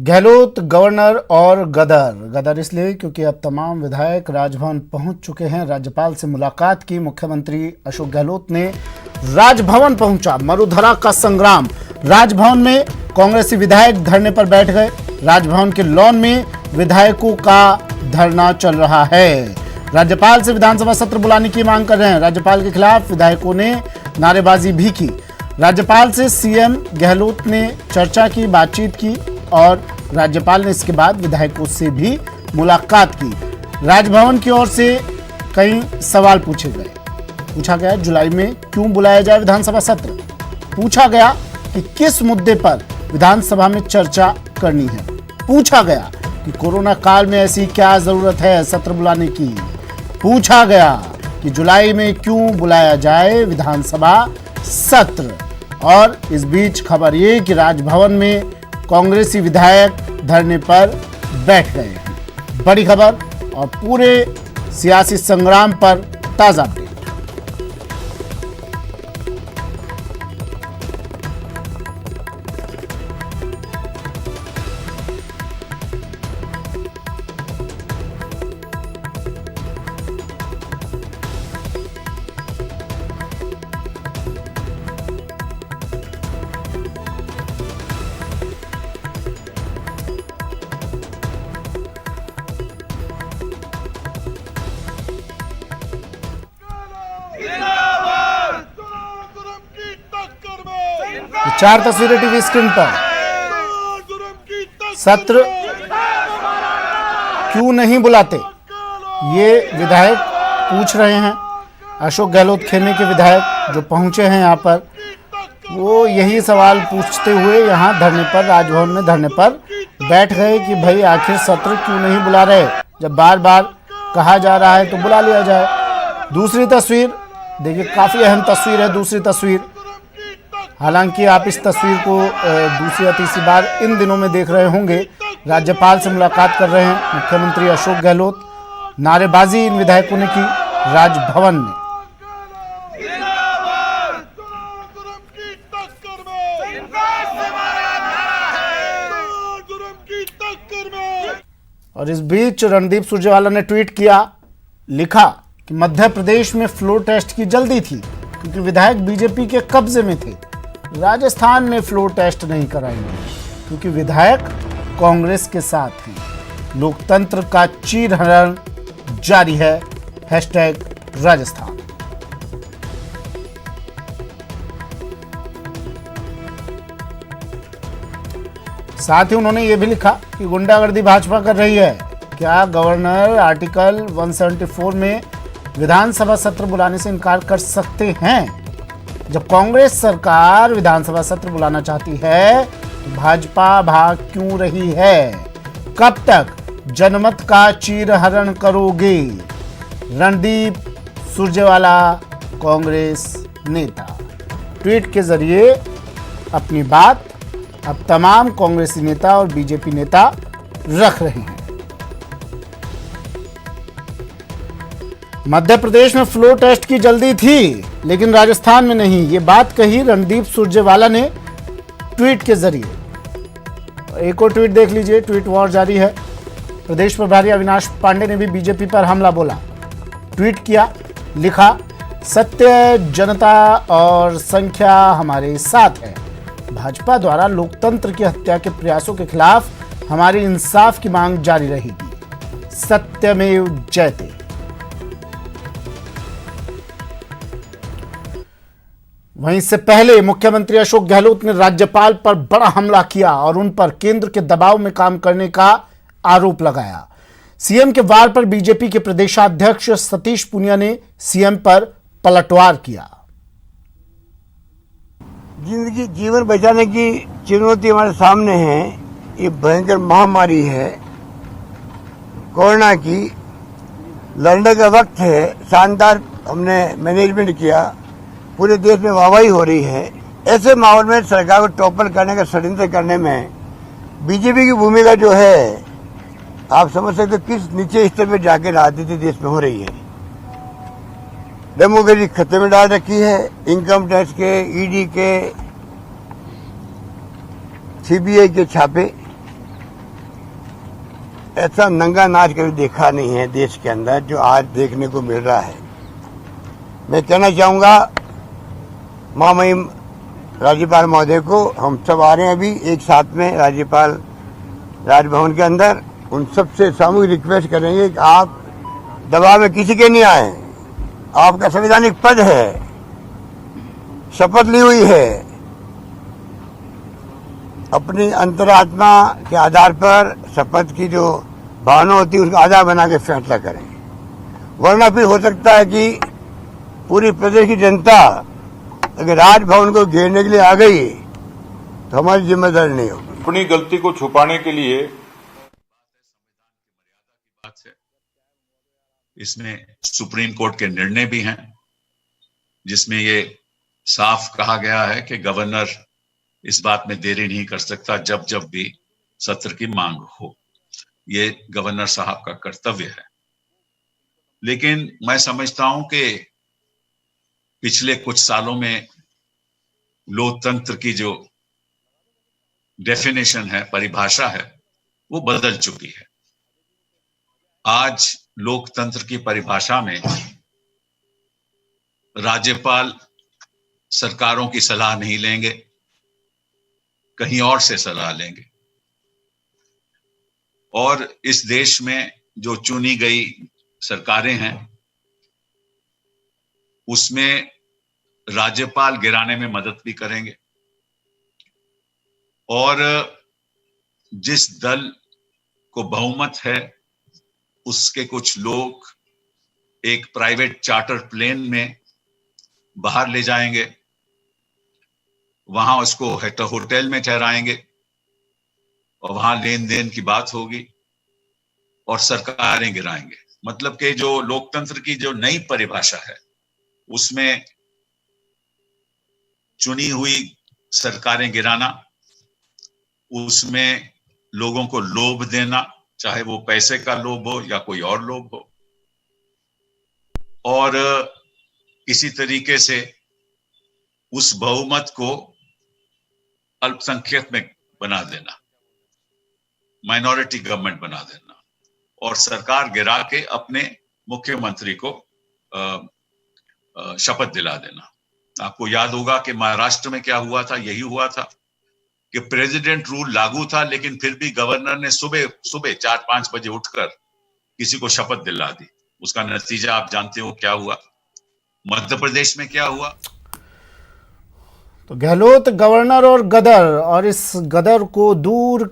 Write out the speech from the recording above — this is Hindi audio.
गहलोत गवर्नर और गदर इसलिए क्योंकि अब तमाम विधायक राजभवन पहुंच चुके हैं। राज्यपाल से मुलाकात की मुख्यमंत्री अशोक गहलोत ने। राजभवन पहुंचा मरुधरा का संग्राम। राजभवन में कांग्रेसी विधायक धरने पर बैठ गए। राजभवन के लॉन में विधायकों का धरना चल रहा है। राज्यपाल से विधानसभा सत्र बुलाने की मांग कर रहे हैं। राज्यपाल के खिलाफ विधायकों ने नारेबाजी भी की। राज्यपाल से सीएम गहलोत ने चर्चा की, बातचीत की और राज्यपाल ने इसके बाद विधायकों से भी मुलाकात की। राजभवन की ओर से कई सवाल पूछे गए। पूछा गया जुलाई में क्यों बुलाया जाए विधानसभा सत्र। पूछा गया कि किस मुद्दे पर विधानसभा में चर्चा करनी है। पूछा गया कि कोरोना काल में ऐसी क्या जरूरत है सत्र बुलाने की। पूछा गया कि जुलाई में क्यों बुलाया जाए विधानसभा सत्र। और इस बीच खबर ये कि राजभवन में कांग्रेसी विधायक धरने पर बैठ गए हैं। बड़ी खबर और पूरे सियासी संग्राम पर ताजा अपडेट। चार तस्वीरें टीवी स्क्रीन पर। सत्र क्यों नहीं बुलाते, ये विधायक पूछ रहे हैं। अशोक गहलोत खेमे के विधायक जो पहुंचे हैं यहाँ पर, वो यही सवाल पूछते हुए यहाँ धरने पर, राजभवन में धरने पर बैठ गए कि भाई आखिर सत्र क्यों नहीं बुला रहे। जब बार बार कहा जा रहा है तो बुला लिया जाए। दूसरी तस्वीर देखिए, काफी अहम तस्वीर है। दूसरी तस्वीर, हालांकि आप इस तस्वीर को दूसरी या तीसरी बार इन दिनों में देख रहे होंगे। राज्यपाल से मुलाकात कर रहे हैं मुख्यमंत्री अशोक गहलोत। नारेबाजी इन विधायकों ने की राजभवन में। और इस बीच रणदीप सुरजेवाला ने ट्वीट किया, लिखा कि मध्य प्रदेश में फ्लोर टेस्ट की जल्दी थी क्योंकि विधायक बीजेपी के कब्जे में थे। राजस्थान में फ्लोर टेस्ट नहीं कराएंगे क्योंकि विधायक कांग्रेस के साथ हैं। लोकतंत्र का चीरहरण जारी है। #राजस्थान। साथ ही उन्होंने ये भी लिखा कि गुंडागर्दी भाजपा कर रही है। क्या गवर्नर आर्टिकल 174 में विधानसभा सत्र बुलाने से इनकार कर सकते हैं? जब कांग्रेस सरकार विधानसभा सत्र बुलाना चाहती है तो भाजपा भाग क्यों रही है? कब तक जनमत का चीरहरण करोगे? रणदीप सुरजेवाला, कांग्रेस नेता, ट्वीट के जरिए अपनी बात अब तमाम कांग्रेसी नेता और बीजेपी नेता रख रहे हैं। मध्य प्रदेश में फ्लोर टेस्ट की जल्दी थी लेकिन राजस्थान में नहीं, ये बात कही रणदीप सुरजेवाला ने ट्वीट के जरिए। एक और ट्वीट देख लीजिए, ट्वीट वॉर जारी है। प्रदेश प्रभारी अविनाश पांडे ने भी बीजेपी पर हमला बोला। ट्वीट किया, लिखा, सत्य, जनता और संख्या हमारे साथ है। भाजपा द्वारा लोकतंत्र की हत्या के प्रयासों के खिलाफ हमारी इंसाफ की मांग जारी रहेगी। सत्यमेव जयते। वहीं इससे पहले मुख्यमंत्री अशोक गहलोत ने राज्यपाल पर बड़ा हमला किया और उन पर केंद्र के दबाव में काम करने का आरोप लगाया। सीएम के वार पर बीजेपी के प्रदेशाध्यक्ष सतीश पूनिया ने सीएम पर पलटवार किया। जिंदगी जीवन बचाने की चुनौती हमारे सामने है। ये भयंकर महामारी है कोरोना की। लड़ने का वक्त है। शानदार हमने मैनेजमेंट किया। पूरे देश में वाहवाही हो रही है। ऐसे माहौल में सरकार को टॉपल करने का षड्यंत्र करने में बीजेपी की भूमिका जो है, आप समझ सकते हो किस नीचे स्तर पर जाके राजनीति देश में हो रही है। डेमोक्रेसी खतरे में डाल रखी है। इनकम टैक्स के, ईडी के, सीबीआई के छापे ऐसा नंगा नाच कभी देखा नहीं है देश के अंदर जो आज देखने को मिल रहा है। मैं कहना चाहूंगा महामहिम राज्यपाल महोदय को, हम सब आ रहे हैं अभी एक साथ में राज्यपाल राजभवन के अंदर, उन सबसे सामूहिक रिक्वेस्ट करेंगे कि आप दबाव में किसी के नहीं आए। आपका संवैधानिक पद है, शपथ ली हुई है, अपनी अंतरात्मा के आधार पर शपथ की जो भावना होती है उसका आधार बना के फैसला करें, वरना फिर हो सकता है कि पूरी प्रदेश की जनता अगर राजभवन को घेरने के लिए आ गई तो हमारी जिम्मेदारी नहीं होगी। अपनी गलती को छुपाने के लिए बात है। इसमें सुप्रीम कोर्ट के निर्णय भी हैं जिसमें ये साफ कहा गया है कि गवर्नर इस बात में देरी नहीं कर सकता जब जब भी सत्र की मांग हो। ये गवर्नर साहब का कर्तव्य है। लेकिन मैं समझता हूं कि पिछले कुछ सालों में लोकतंत्र की जो डेफिनेशन है, परिभाषा है, वो बदल चुकी है। आज लोकतंत्र की परिभाषा में राज्यपाल सरकारों की सलाह नहीं लेंगे, कहीं और से सलाह लेंगे। और इस देश में जो चुनी गई सरकारें हैं उसमें राज्यपाल गिराने में मदद भी करेंगे। और जिस दल को बहुमत है उसके कुछ लोग एक प्राइवेट चार्टर प्लेन में बाहर ले जाएंगे, वहां उसको होटल में ठहराएंगे और वहां लेन देन की बात होगी और सरकारें गिराएंगे। मतलब कि जो लोकतंत्र की जो नई परिभाषा है उसमें चुनी हुई सरकारें गिराना, उसमें लोगों को लोभ देना, चाहे वो पैसे का लोभ हो या कोई और लोभ हो, और इसी तरीके से उस बहुमत को अल्पसंख्यक में बना देना, माइनॉरिटी गवर्नमेंट बना देना और सरकार गिरा के अपने मुख्यमंत्री को शपथ दिला देना। आपको याद होगा कि महाराष्ट्र में क्या हुआ था। यही हुआ था कि प्रेसिडेंट रूल लागू था लेकिन फिर भी गवर्नर ने सुबह 4-5 बजे उठकर किसी को शपथ दिला दी। उसका नतीजा आप जानते हो क्या हुआ। मध्य प्रदेश में क्या हुआ। तो गहलोत गवर्नर और गदर, और इस गदर को दूर